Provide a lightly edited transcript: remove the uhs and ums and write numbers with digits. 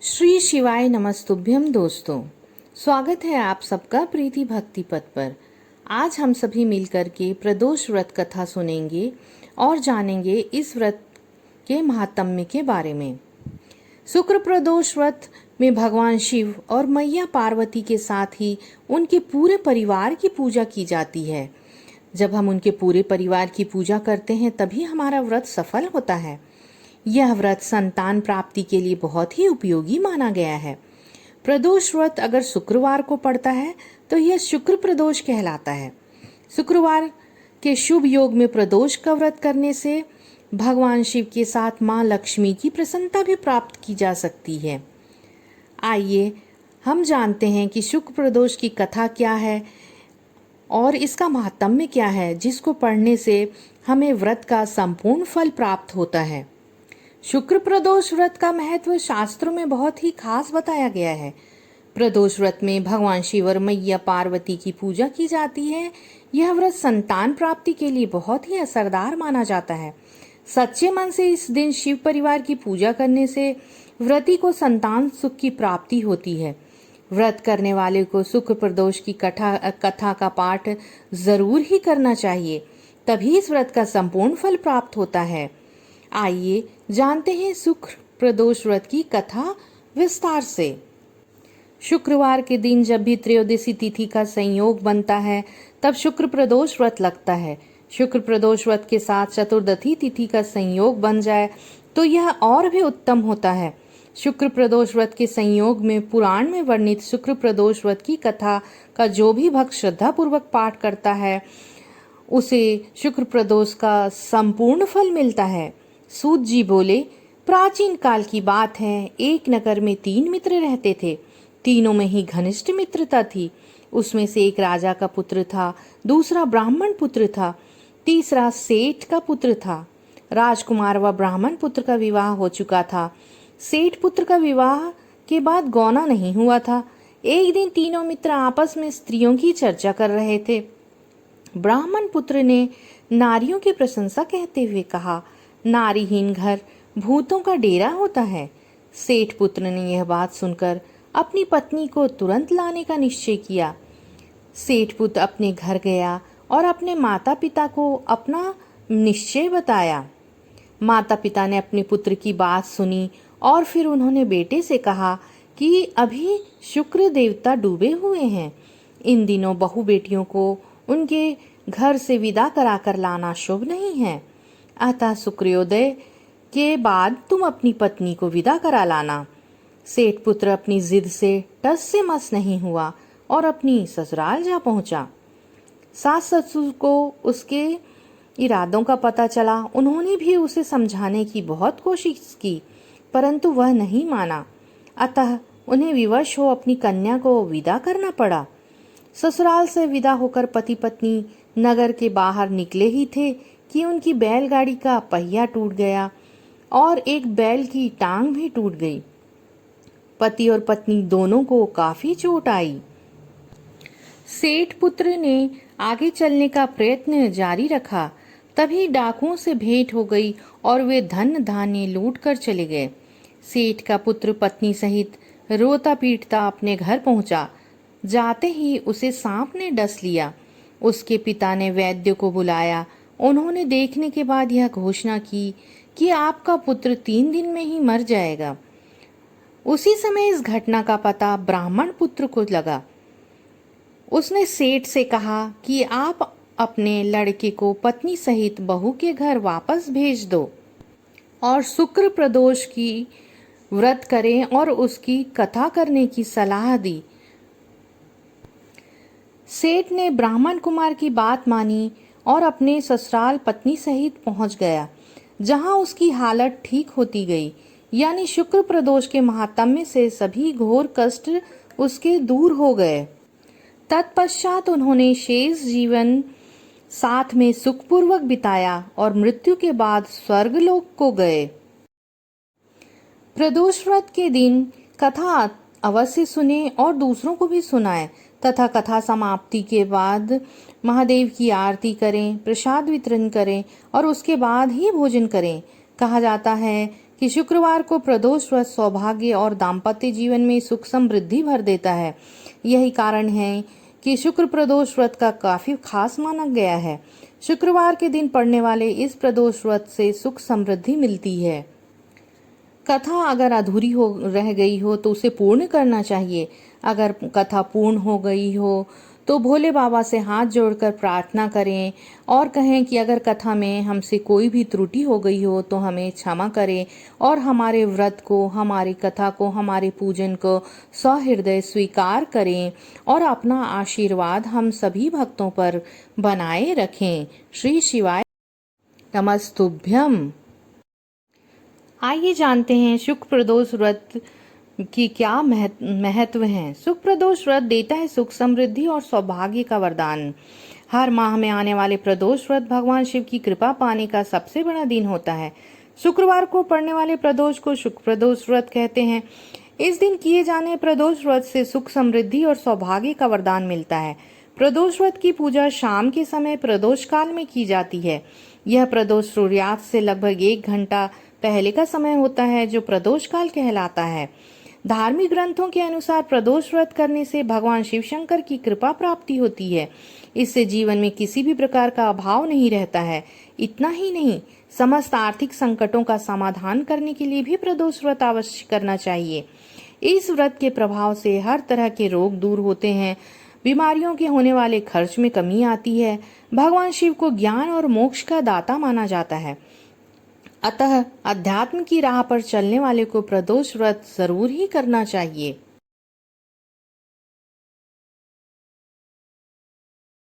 श्री शिवाय नमस्तुभ्यम दोस्तों, स्वागत है आप सबका प्रीति भक्ति पथ पर। आज हम सभी मिलकर के प्रदोष व्रत कथा सुनेंगे और जानेंगे इस व्रत के महात्म्य के बारे में। शुक्र प्रदोष व्रत में भगवान शिव और मैया पार्वती के साथ ही उनके पूरे परिवार की पूजा की जाती है। जब हम उनके पूरे परिवार की पूजा करते हैं तभी हमारा व्रत सफल होता है। यह व्रत संतान प्राप्ति के लिए बहुत ही उपयोगी माना गया है। प्रदोष व्रत अगर शुक्रवार को पड़ता है तो यह शुक्र प्रदोष कहलाता है। शुक्रवार के शुभ योग में प्रदोष का व्रत करने से भगवान शिव के साथ मां लक्ष्मी की प्रसन्नता भी प्राप्त की जा सकती है। आइए हम जानते हैं कि शुक्र प्रदोष की कथा क्या है और इसका महात्म्य क्या है, जिसको पढ़ने से हमें व्रत का संपूर्ण फल प्राप्त होता है। शुक्र प्रदोष व्रत का महत्व शास्त्रों में बहुत ही खास बताया गया है। प्रदोष व्रत में भगवान शिव और मैया पार्वती की पूजा की जाती है। यह व्रत संतान प्राप्ति के लिए बहुत ही असरदार माना जाता है। सच्चे मन से इस दिन शिव परिवार की पूजा करने से व्रती को संतान सुख की प्राप्ति होती है। व्रत करने वाले को शुक्र प्रदोष की कथा का पाठ जरूर ही करना चाहिए, तभी इस व्रत का संपूर्ण फल प्राप्त होता है। आइए जानते हैं शुक्र प्रदोष व्रत की कथा विस्तार से। शुक्रवार के दिन जब भी त्रयोदशी तिथि का संयोग बनता है तब शुक्र प्रदोष व्रत लगता है। शुक्र प्रदोष व्रत के साथ चतुर्दशी तिथि का संयोग बन जाए तो यह और भी उत्तम होता है। शुक्र प्रदोष व्रत के संयोग में पुराण में वर्णित शुक्र प्रदोष व्रत की कथा का जो भी भक्त श्रद्धा पूर्वक पाठ करता है उसे शुक्र प्रदोष का संपूर्ण फल मिलता है। सूत जी बोले, प्राचीन काल की बात है, एक नगर में 3 मित्र रहते थे। तीनों में ही घनिष्ठ मित्रता थी। उसमें से एक राजा का पुत्र था, दूसरा ब्राह्मण पुत्र था, तीसरा सेठ का पुत्र था। राजकुमार व ब्राह्मण पुत्र का विवाह हो चुका था। सेठ पुत्र का विवाह के बाद गौना नहीं हुआ था। एक दिन तीनों मित्र आपस में स्त्रियों की चर्चा कर रहे थे। ब्राह्मण पुत्र ने नारियों की प्रशंसा कहते हुए कहा, नारीहीन घर भूतों का डेरा होता है। सेठ पुत्र ने यह बात सुनकर अपनी पत्नी को तुरंत लाने का निश्चय किया। सेठ पुत्र अपने घर गया और अपने माता पिता को अपना निश्चय बताया। माता पिता ने अपने पुत्र की बात सुनी और फिर उन्होंने बेटे से कहा कि अभी शुक्र देवता डूबे हुए हैं। इन दिनों बहू बेटियों को उनके घर से विदा कराकर लाना शुभ नहीं है। अतः शुक्रोदय के बाद तुम अपनी पत्नी को विदा करा लाना। सेठ पुत्र अपनी जिद से टस से मस नहीं हुआ और अपनी ससुराल जा पहुंचा। सास ससुर को उसके इरादों का पता चला। उन्होंने भी उसे समझाने की बहुत कोशिश की, परंतु वह नहीं माना। अतः उन्हें विवश हो अपनी कन्या को विदा करना पड़ा। ससुराल से विदा होकर पति पत्नी नगर के बाहर निकले ही थे कि उनकी बैलगाड़ी का पहिया टूट गया और एक बैल की टांग भी टूट गई। पति और पत्नी दोनों को काफी चोट आई। सेठ पुत्र ने आगे चलने का प्रयत्न जारी रखा। तभी डाकुओं से भेंट हो गई और वे धन धान्य लूट कर चले गए। सेठ का पुत्र पत्नी सहित रोता पीटता अपने घर पहुंचा। जाते ही उसे सांप ने डस लिया। उसके पिता ने वैद्य को बुलाया। उन्होंने देखने के बाद यह घोषणा की कि आपका पुत्र 3 दिन में ही मर जाएगा। उसी समय इस घटना का पता ब्राह्मण पुत्र को लगा। उसने सेठ से कहा कि आप अपने लड़के को पत्नी सहित बहू के घर वापस भेज दो और शुक्र प्रदोष की व्रत करें और उसकी कथा करने की सलाह दी। सेठ ने ब्राह्मण कुमार की बात मानी और अपने ससुराल पत्नी सहित पहुंच गया, जहां उसकी हालत ठीक होती गई। यानी शुक्र प्रदोष के महात्म्य से सभी घोर कष्ट उसके दूर हो गए। तत्पश्चात उन्होंने शेष जीवन साथ में सुखपूर्वक बिताया और मृत्यु के बाद स्वर्गलोक को गए। प्रदोष व्रत के दिन कथा अवश्य सुने और दूसरों को भी सुनाएं तथा कथा समाप्ति के बाद महादेव की आरती करें, प्रसाद वितरण करें और उसके बाद ही भोजन करें। कहा जाता है कि शुक्रवार को प्रदोष व्रत सौभाग्य और दाम्पत्य जीवन में सुख समृद्धि भर देता है। यही कारण है कि शुक्र प्रदोष व्रत का काफी खास माना गया है। शुक्रवार के दिन पड़ने वाले इस प्रदोष व्रत से सुख समृद्धि मिलती है। कथा अगर अधूरी हो रह गई हो तो उसे पूर्ण करना चाहिए। अगर कथा पूर्ण हो गई हो तो भोले बाबा से हाथ जोड़कर प्रार्थना करें और कहें कि अगर कथा में हमसे कोई भी त्रुटि हो गई हो तो हमें क्षमा करें और हमारे व्रत को, हमारी कथा को, हमारे पूजन को सहृदय स्वीकार करें और अपना आशीर्वाद हम सभी भक्तों पर बनाए रखें। श्री शिवाय नमस्तुभ्यम। आइए जानते हैं शुक्र प्रदोष व्रत की क्या महत्व है। शुक्र प्रदोष व्रत देता है सुख समृद्धि और सौभाग्य का वरदान। हर माह में आने वाले प्रदोष व्रत भगवान शिव की कृपा पाने का सबसे बड़ा दिन होता है। शुक्रवार को पड़ने वाले प्रदोष को शुक्र प्रदोष व्रत कहते हैं। इस दिन किए जाने प्रदोष व्रत से सुख समृद्धि और सौभाग्य का वरदान मिलता है। प्रदोष व्रत की पूजा शाम के समय प्रदोष काल में की जाती है। यह प्रदोष सूर्यास्त से लगभग 1 घंटा पहले का समय होता है, जो प्रदोष काल कहलाता है। धार्मिक ग्रंथों के अनुसार प्रदोष व्रत करने से भगवान शिव शंकर की कृपा प्राप्ति होती है। इससे जीवन में किसी भी प्रकार का अभाव नहीं रहता है। इतना ही नहीं, समस्त आर्थिक संकटों का समाधान करने के लिए भी प्रदोष व्रत अवश्य करना चाहिए। इस व्रत के प्रभाव से हर तरह के रोग दूर होते हैं, बीमारियों के होने वाले खर्च में कमी आती है। भगवान शिव को ज्ञान और मोक्ष का दाता माना जाता है। अतः अध्यात्म की राह पर चलने वाले को प्रदोष व्रत जरूर ही करना चाहिए।